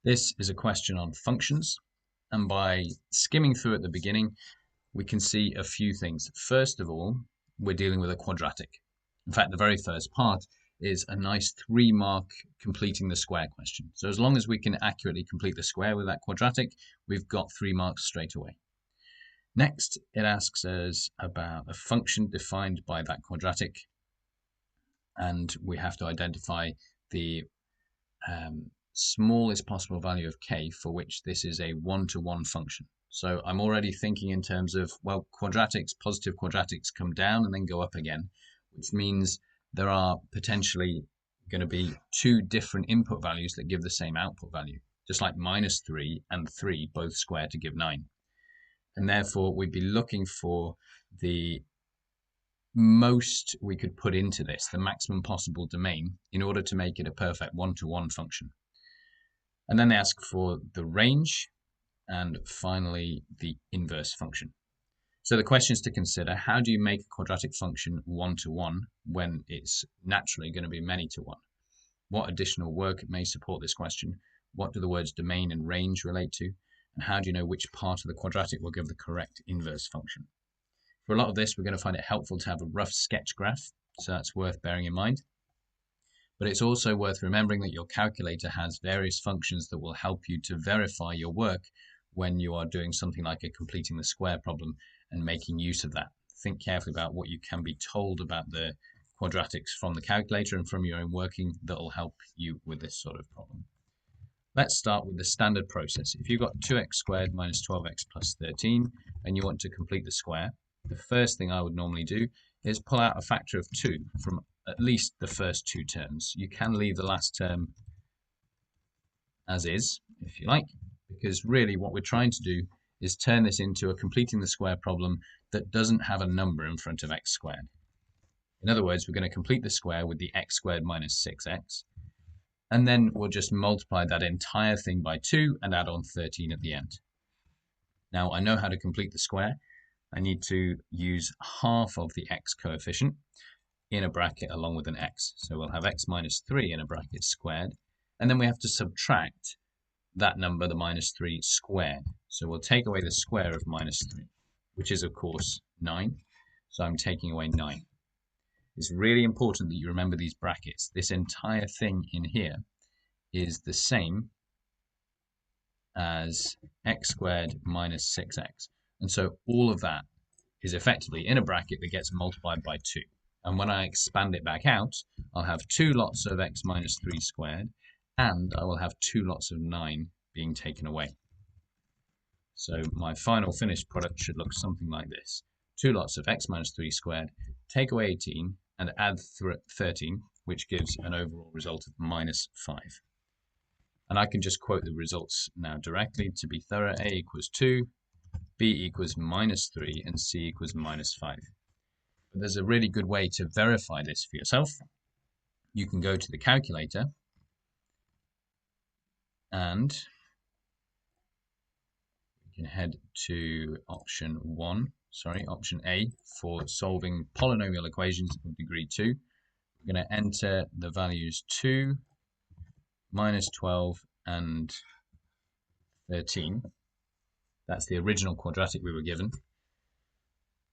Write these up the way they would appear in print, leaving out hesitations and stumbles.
This is a question on functions, and by skimming through at the beginning, we can see a few things. First of all, we're dealing with a quadratic. In fact, the very first part is a nice 3-mark completing the square question. So as long as we can accurately complete the square with that quadratic, we've got 3 marks straight away. Next, it asks us about a function defined by that quadratic, and we have to identify the smallest possible value of k for which this is a one-to-one function. So I'm already thinking in terms of, well, quadratics, positive quadratics come down and then go up again, which means there are potentially going to be 2 different input values that give the same output value, just like -3 and 3 both square to give 9. And therefore, we'd be looking for the most we could put into this, the maximum possible domain, in order to make it a perfect one-to-one function. And then they ask for the range, and finally the inverse function. So the questions to consider: how do you make a quadratic function one-to-one when it's naturally going to be many-to-one? What additional work may support this question? What do the words domain and range relate to? And how do you know which part of the quadratic will give the correct inverse function? For a lot of this, we're going to find it helpful to have a rough sketch graph, so that's worth bearing in mind. But it's also worth remembering that your calculator has various functions that will help you to verify your work when you are doing something like a completing the square problem and making use of that. Think carefully about what you can be told about the quadratics from the calculator and from your own working that will help you with this sort of problem. Let's start with the standard process. If you've got 2x squared minus 12x plus 13 and you want to complete the square, the first thing I would normally do is pull out a factor of 2 from at least the first 2 terms. You can leave the last term as is, if you like, because really what we're trying to do is turn this into a completing the square problem that doesn't have a number in front of x squared. In other words, we're going to complete the square with the x squared minus 6x, and then we'll just multiply that entire thing by 2 and add on 13 at the end. Now I know how to complete the square. I need to use half of the x coefficient in a bracket along with an x. So we'll have x minus 3 in a bracket squared, and then we have to subtract that number, the minus 3, squared. So we'll take away the square of minus 3, which is of course 9. So I'm taking away 9. It's really important that you remember these brackets. This entire thing in here is the same as x squared minus 6x. And so all of that is effectively in a bracket that gets multiplied by 2. And when I expand it back out, I'll have 2 lots of x minus 3 squared, and I will have 2 lots of 9 being taken away. So my final finished product should look something like this. 2 lots of x minus 3 squared, take away 18, and add 13, which gives an overall result of minus 5. And I can just quote the results now directly to be thorough. A equals 2, B equals minus 3, and C equals minus 5. But there's a really good way to verify this for yourself. You can go to the calculator and you can head to option A for solving polynomial equations of degree 2. We're going to enter the values 2, minus 12, and 13. That's the original quadratic we were given.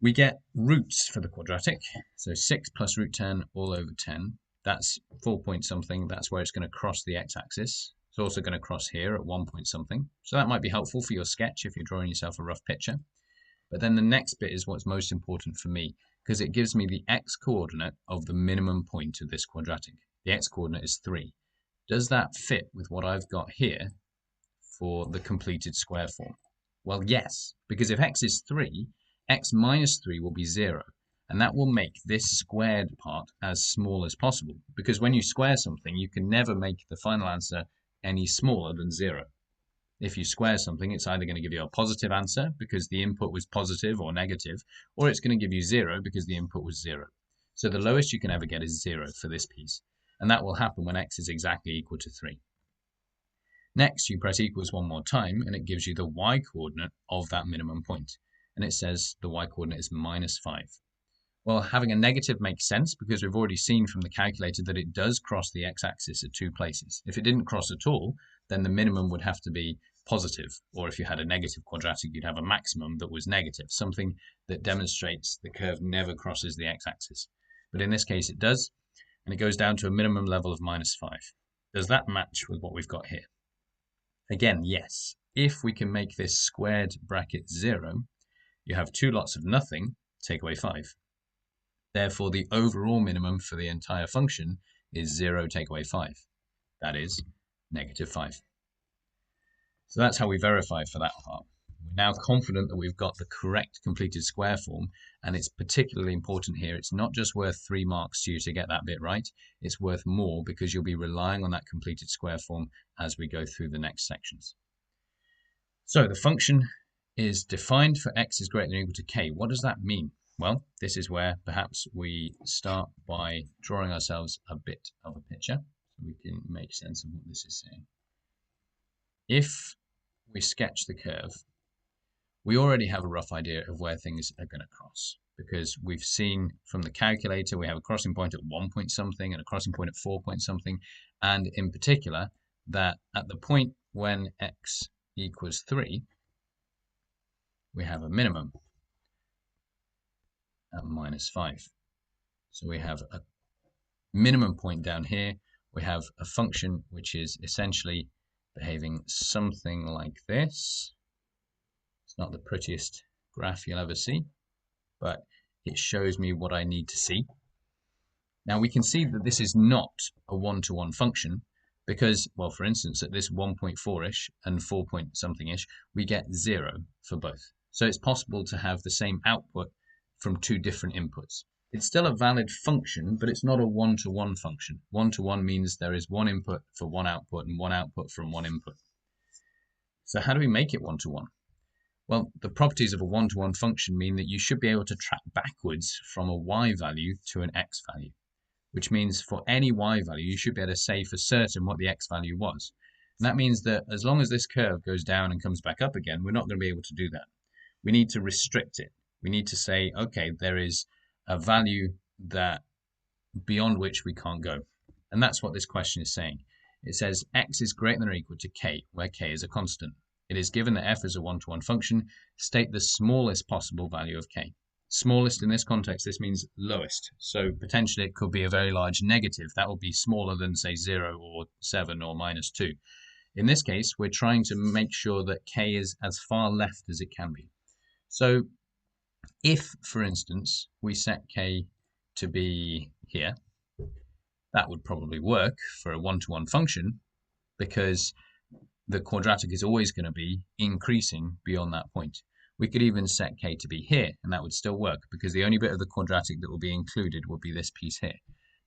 We get roots for the quadratic. So 6 plus root 10 all over 10. That's 4 point something. That's where it's going to cross the x-axis. It's also going to cross here at 1 point something. So that might be helpful for your sketch if you're drawing yourself a rough picture. But then the next bit is what's most important for me, because it gives me the x-coordinate of the minimum point of this quadratic. The x-coordinate is 3. Does that fit with what I've got here for the completed square form? Well, yes, because if x is 3, x minus 3 will be 0. And that will make this squared part as small as possible. Because when you square something, you can never make the final answer any smaller than 0. If you square something, it's either going to give you a positive answer because the input was positive or negative, or it's going to give you 0 because the input was 0. So the lowest you can ever get is 0 for this piece. And that will happen when x is exactly equal to 3. Next, you press equals one more time, and it gives you the y-coordinate of that minimum point. And it says the y-coordinate is minus 5. Well, having a negative makes sense because we've already seen from the calculator that it does cross the x-axis at 2 places. If it didn't cross at all, then the minimum would have to be positive, or if you had a negative quadratic, you'd have a maximum that was negative, something that demonstrates the curve never crosses the x-axis. But in this case it does, and it goes down to a minimum level of -5. Does that match with what we've got here? Again, yes. If we can make this squared bracket 0, you have two lots of nothing, take away 5. Therefore, the overall minimum for the entire function is 0 take away 5. That is -5. So that's how we verify for that part. We're now confident that we've got the correct completed square form, and it's particularly important here. It's not just worth 3 marks to you to get that bit right. It's worth more because you'll be relying on that completed square form as we go through the next sections. So the function is defined for x is greater than or equal to k. What does that mean? Well, this is where perhaps we start by drawing ourselves a bit of a picture so we can make sense of what this is saying. If we sketch the curve, we already have a rough idea of where things are going to cross, because we've seen from the calculator we have a crossing point at 1 point something and a crossing point at 4 point something, and in particular that at the point when x equals 3, we have a minimum at -5. So we have a minimum point down here. We have a function which is essentially behaving something like this. It's not the prettiest graph you'll ever see, but it shows me what I need to see. Now we can see that this is not a one-to-one function because, well, for instance, at this 1.4-ish and 4 point something-ish, we get 0 for both. So it's possible to have the same output from two different inputs. It's still a valid function, but it's not a one-to-one function. One-to-one means there is one input for one output and one output from one input. So how do we make it one-to-one? Well, the properties of a one-to-one function mean that you should be able to track backwards from a y value to an x value, which means for any y value, you should be able to say for certain what the x value was. And that means that as long as this curve goes down and comes back up again, we're not going to be able to do that. We need to restrict it. We need to say, okay, there is a value that beyond which we can't go. And that's what this question is saying. It says x is greater than or equal to k, where k is a constant. It is given that f is a one-to-one function. State the smallest possible value of k. Smallest in this context, this means lowest. So potentially it could be a very large negative. That would be smaller than, say, 0 or 7 or -2. In this case, we're trying to make sure that k is as far left as it can be. So if, for instance, we set k to be here, that would probably work for a one-to-one function because the quadratic is always going to be increasing beyond that point. We could even set k to be here, and that would still work because the only bit of the quadratic that will be included would be this piece here.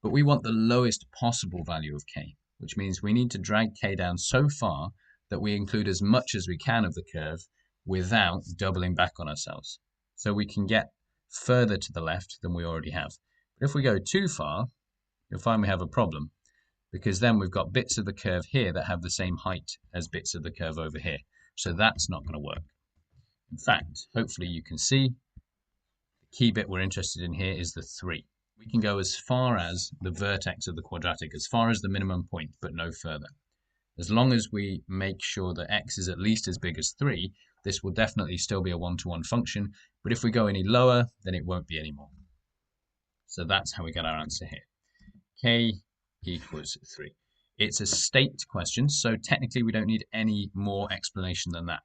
But we want the lowest possible value of k, which means we need to drag k down so far that we include as much as we can of the curve without doubling back on ourselves. So we can get further to the left than we already have. But if we go too far, you'll find we have a problem, because then we've got bits of the curve here that have the same height as bits of the curve over here. So that's not going to work. In fact, hopefully you can see the key bit we're interested in here is the 3. We can go as far as the vertex of the quadratic, as far as the minimum point, but no further. As long as we make sure that x is at least as big as 3, this will definitely still be a one-to-one function, but if we go any lower, then it won't be anymore. So that's how we get our answer here. K equals 3. It's a state question, so technically we don't need any more explanation than that.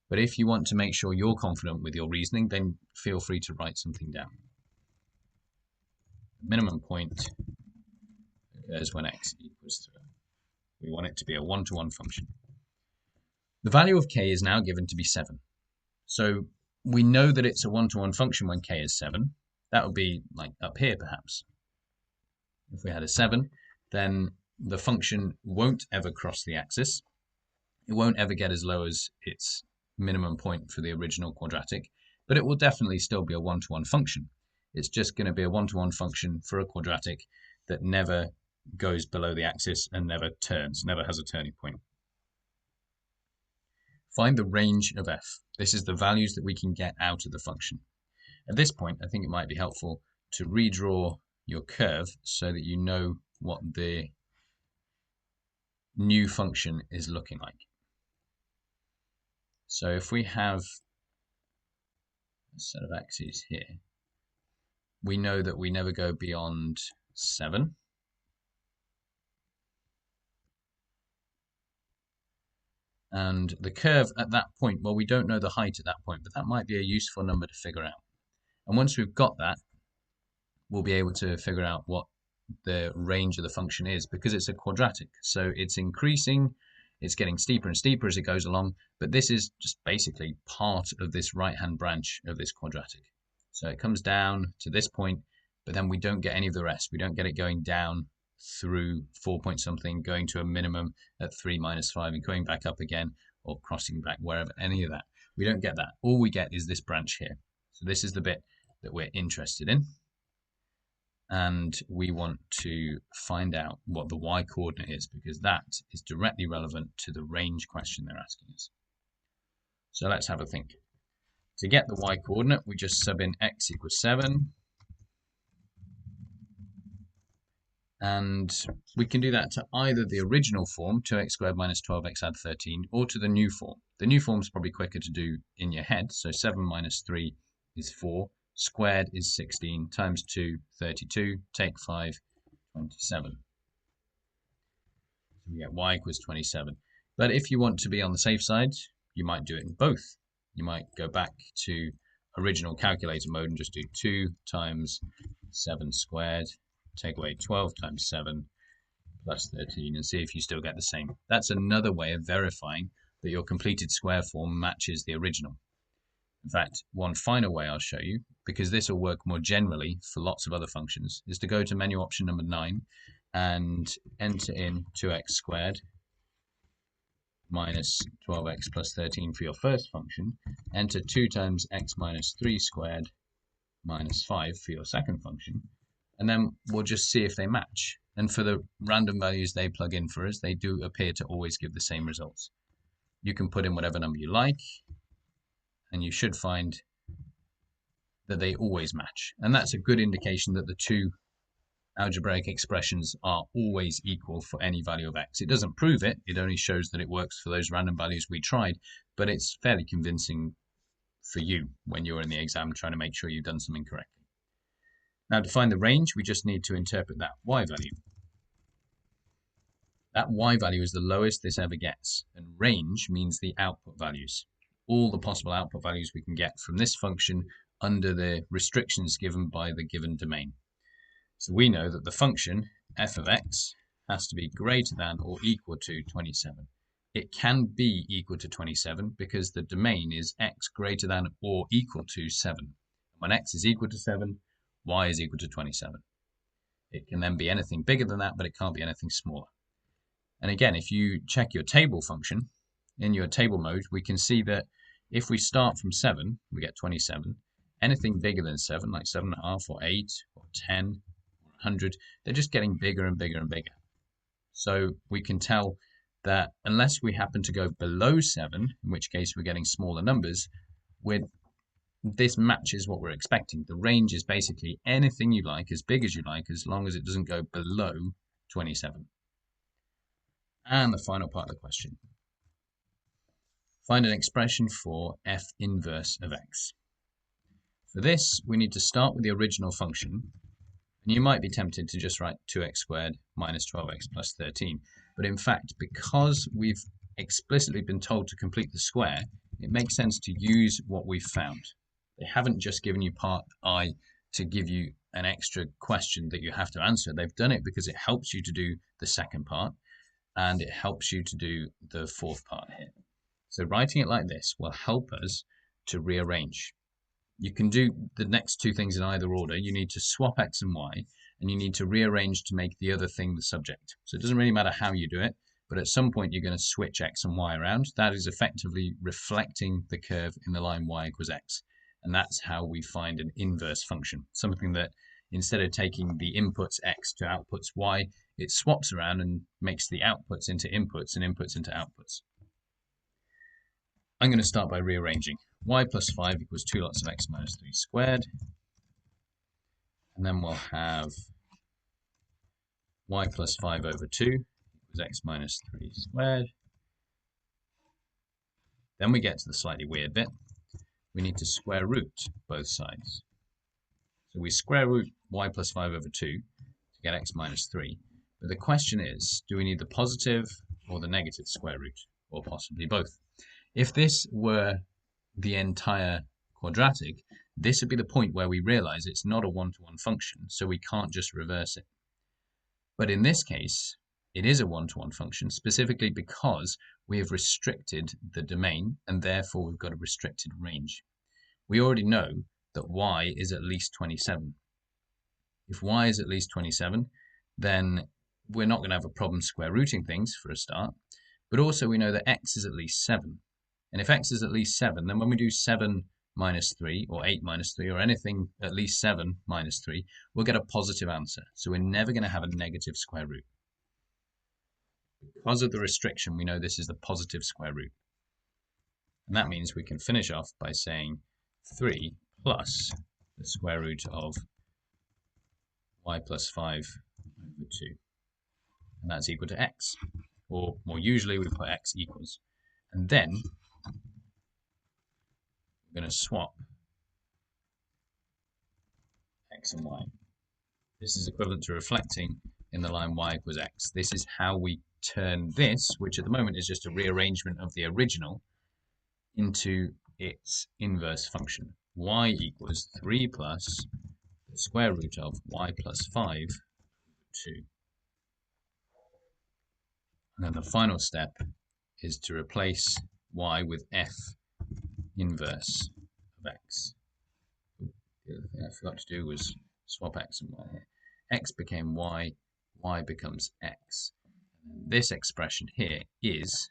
But if you want to make sure you're confident with your reasoning, then feel free to write something down. Minimum point occurs when x equals 3. We want it to be a one-to-one function. The value of k is now given to be 7. So we know that it's a one-to-one function when k is 7. That would be like up here perhaps. If we had a 7, then the function won't ever cross the axis. It won't ever get as low as its minimum point for the original quadratic, but it will definitely still be a one-to-one function. It's just going to be a one-to-one function for a quadratic that never goes below the axis and never turns, never has a turning point. Find the range of f. This is the values that we can get out of the function. At this point, I think it might be helpful to redraw your curve so that you know what the new function is looking like. So if we have a set of x's here, we know that we never go beyond 7. And the curve at that point, well, we don't know the height at that point, but that might be a useful number to figure out. And once we've got that, we'll be able to figure out what the range of the function is, because it's a quadratic. So it's increasing, it's getting steeper and steeper as it goes along, but this is just basically part of this right-hand branch of this quadratic. So it comes down to this point, but then we don't get any of the rest. We don't get it going down through 4 point something, going to a minimum at 3 minus 5 and going back up again, or crossing back wherever, any of that. We don't get that. All we get is this branch here. So this is the bit that we're interested in. And we want to find out what the y coordinate is, because that is directly relevant to the range question they're asking us. So let's have a think. To get the y coordinate, we just sub in x equals 7. And we can do that to either the original form, 2x squared minus 12x add 13, or to the new form. The new form is probably quicker to do in your head. So 7 minus 3 is 4. Squared is 16, times 2, 32, take 5, 27. So we get y equals 27. But if you want to be on the safe side, you might do it in both. You might go back to original calculator mode and just do 2 times 7 squared, take away 12 times 7 plus 13, and see if you still get the same. That's another way of verifying that your completed square form matches the original. In fact, one final way I'll show you, because this will work more generally for lots of other functions, is to go to menu option number 9 and enter in 2x squared minus 12x plus 13 for your first function. Enter 2 times x minus 3 squared minus 5 for your second function. And then we'll just see if they match. And for the random values they plug in for us, they do appear to always give the same results. You can put in whatever number you like, and you should find that they always match. And that's a good indication that the two algebraic expressions are always equal for any value of x. It doesn't prove it, it only shows that it works for those random values we tried, but it's fairly convincing for you when you're in the exam trying to make sure you've done something correctly. Now to find the range, we just need to interpret that y value. That y value is the lowest this ever gets, and range means the output values. All the possible output values we can get from this function under the restrictions given by the given domain. So we know that the function f of x has to be greater than or equal to 27. It can be equal to 27 because the domain is x greater than or equal to 7. When x is equal to 7, y is equal to 27. It can then be anything bigger than that, but it can't be anything smaller. And again, if you check your table function, in your table mode, we can see that if we start from 7, we get 27. Anything bigger than 7, like 7.5 or 8 or 10 or 100, they're just getting bigger and bigger and bigger. So we can tell that unless we happen to go below 7, in which case we're getting smaller numbers, this matches what we're expecting. The range is basically anything you like, as big as you like, as long as it doesn't go below 27. And the final part of the question. Find an expression for f inverse of x. For this, we need to start with the original function. And you might be tempted to just write 2x squared minus 12x plus 13. But in fact, because we've explicitly been told to complete the square, it makes sense to use what we've found. They haven't just given you part I to give you an extra question that you have to answer. They've done it because it helps you to do the second part, and it helps you to do the fourth part here. So writing it like this will help us to rearrange. You can do the next two things in either order. You need to swap x and y, and you need to rearrange to make the other thing the subject. So it doesn't really matter how you do it, but at some point you're going to switch x and y around. That is effectively reflecting the curve in the line y equals x. And that's how we find an inverse function, something that instead of taking the inputs x to outputs y, it swaps around and makes the outputs into inputs and inputs into outputs. I'm going to start by rearranging. Y plus 5 equals 2 lots of x minus 3 squared. And then we'll have y plus 5 over 2 equals equals x minus 3 squared. Then we get to the slightly weird bit. We need to square root both sides. So we square root y plus 5 over 2 to get x minus 3. But the question is, do we need the positive or the negative square root, or possibly both? If this were the entire quadratic, this would be the point where we realize it's not a one-to-one function, so we can't just reverse it. But in this case, it is a one-to-one function, specifically because we have restricted the domain, and therefore we've got a restricted range. We already know that y is at least 27. If y is at least 27, then we're not going to have a problem square rooting things for a start, but also we know that x is at least 7. And if x is at least 7, then when we do 7 minus 3, or 8 minus 3, or anything at least 7 minus 3, we'll get a positive answer. So we're never going to have a negative square root. Because of the restriction, we know this is the positive square root. And that means we can finish off by saying 3 plus the square root of y plus 5 over 2. And that's equal to x. Or more usually, we put x equals. And then we're going to swap x and y. This is equivalent to reflecting in the line y equals x. This is how we turn this, which at the moment is just a rearrangement of the original, into its inverse function. Y equals 3 plus the square root of y plus 5 over 2. And then the final step is to replace y with f inverse of x. The other thing I forgot to do was swap x and y here. X became y, y becomes x. And this expression here is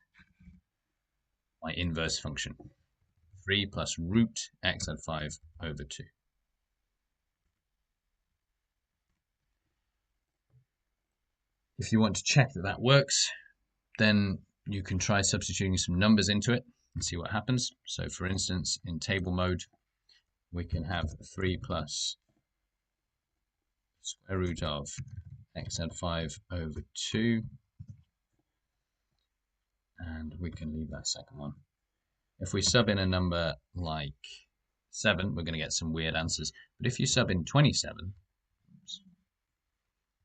my inverse function. 3 plus root x at 5 over 2. If you want to check that that works, then you can try substituting some numbers into it and see what happens. So for instance, in table mode, we can have 3 plus square root of x at 5 over 2. And we can leave that second one. If we sub in a number like 7, we're going to get some weird answers. But if you sub in 27,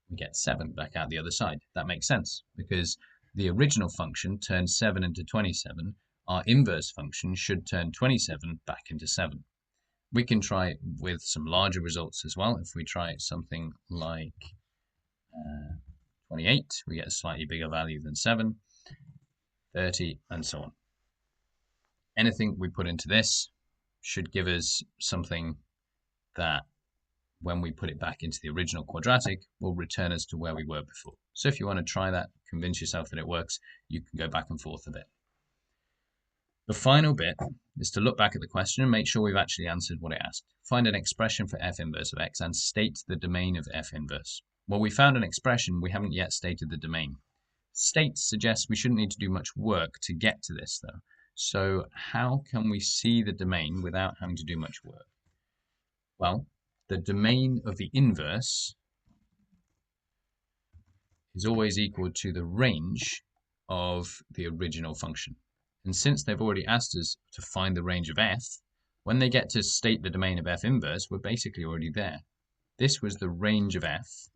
we get 7 back out the other side. That makes sense, because the original function turned 7 into 27. Our inverse function should turn 27 back into 7. We can try it with some larger results as well. If we try something like 28, we get a slightly bigger value than 7, 30, and so on. Anything we put into this should give us something that, when we put it back into the original quadratic, will return us to where we were before. So if you want to try that, convince yourself that it works, you can go back and forth a bit. The final bit is to look back at the question and make sure we've actually answered what it asked. Find an expression for f inverse of x and state the domain of f inverse. Well, we found an expression, we haven't yet stated the domain. State suggests we shouldn't need to do much work to get to this, though. So how can we see the domain without having to do much work? Well, the domain of the inverse is always equal to the range of the original function. And since they've already asked us to find the range of f, when they get to state the domain of f inverse, we're basically already there. This was the range of f,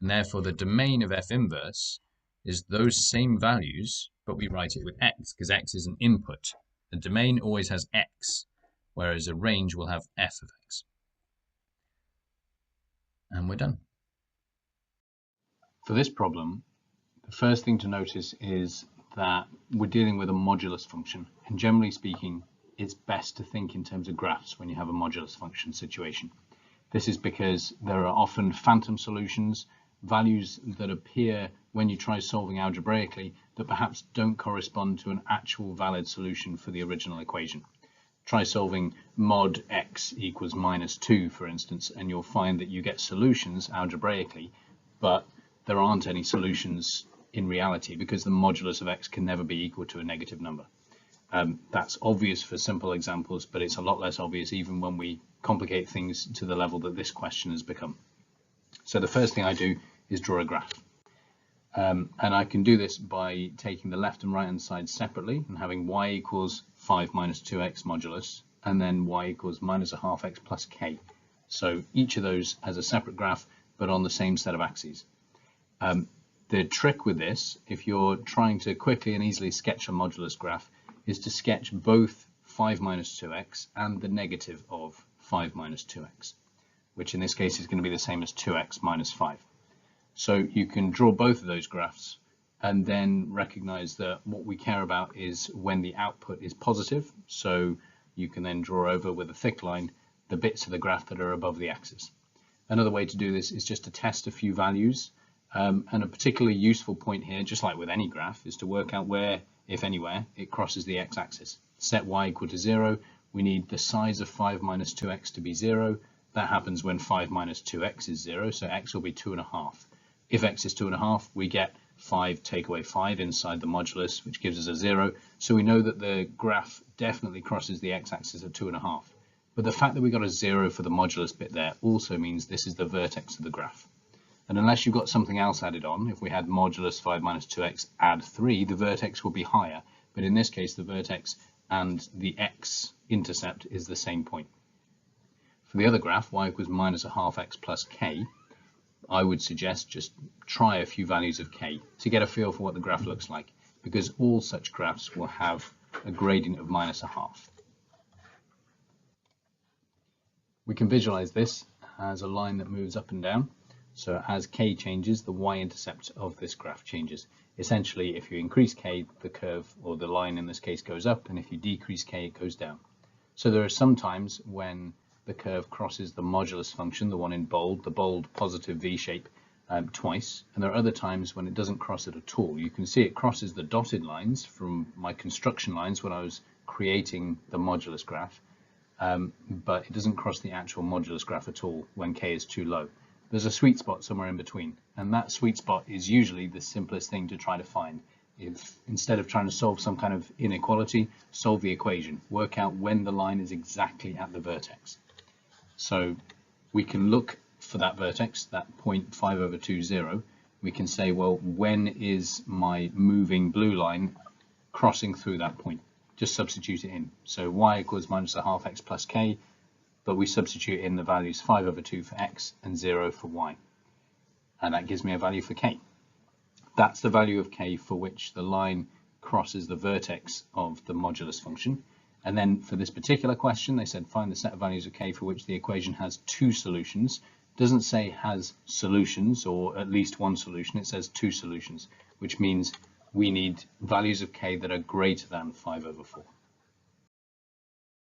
and therefore the domain of f inverse is those same values, but we write it with x, because x is an input. The domain always has x, whereas a range will have f of x. And we're done. For this problem, the first thing to notice is that we're dealing with a modulus function, and generally speaking, it's best to think in terms of graphs when you have a modulus function situation. This is because there are often phantom solutions, values that appear when you try solving algebraically that perhaps don't correspond to an actual valid solution for the original equation. Try solving mod x equals minus 2, for instance, and you'll find that you get solutions algebraically, but there aren't any solutions in reality because the modulus of x can never be equal to a negative number. That's obvious for simple examples, but it's a lot less obvious even when we complicate things to the level that this question has become. So the first thing I do is draw a graph. And I can do this by taking the left and right hand side separately and having y equals 5 minus 2x modulus, and then y equals minus a half x plus k. So each of those has a separate graph, but on the same set of axes. The trick with this, if you're trying to quickly and easily sketch a modulus graph, is to sketch both 5 minus 2x and the negative of 5 minus 2x, which in this case is going to be the same as 2x minus 5. So you can draw both of those graphs and then recognize that what we care about is when the output is positive. So you can then draw over with a thick line the bits of the graph that are above the axis. Another way to do this is just to test a few values. And a particularly useful point here, just like with any graph, is to work out where, if anywhere, it crosses the x-axis. Set y equal to 0, we need the size of 5 minus 2x to be 0. That happens when 5 minus 2x is 0, so x will be 2.5. If x is 2.5, we get 5 take away 5 inside the modulus, which gives us a 0. So we know that the graph definitely crosses the x-axis at 2.5. But the fact that we got a 0 for the modulus bit there also means this is the vertex of the graph. And unless you've got something else added on, if we had modulus 5 minus 2x add 3, the vertex will be higher. But in this case, the vertex and the x-intercept is the same point. For the other graph, y equals minus a half x plus k, I would suggest just try a few values of k to get a feel for what the graph looks like, because all such graphs will have a gradient of minus a half. We can visualize this as a line that moves up and down. So as k changes, the y-intercept of this graph changes. Essentially, if you increase k, the curve, or the line in this case, goes up, and if you decrease k, it goes down. So there are some times when the curve crosses the modulus function, the one in bold, the bold positive v shape, twice, and there are other times when it doesn't cross it at all. You can see it crosses the dotted lines from my construction lines when I was creating the modulus graph, but it doesn't cross the actual modulus graph at all when k is too low. There's a sweet spot somewhere in between, and that sweet spot is usually the simplest thing to try to find. If instead of trying to solve some kind of inequality, solve the equation, work out when the line is exactly at the vertex. So we can look for that vertex, that point 5/2, we can say, well, when is my moving blue line crossing through that point? Just substitute it in. So y equals minus a half x plus k, but we substitute in the values 5/2 for x and 0 for y. And that gives me a value for k. That's the value of k for which the line crosses the vertex of the modulus function. And then for this particular question, they said find the set of values of k for which the equation has two solutions. It doesn't say has solutions or at least one solution, it says two solutions, which means we need values of k that are greater than 5/4.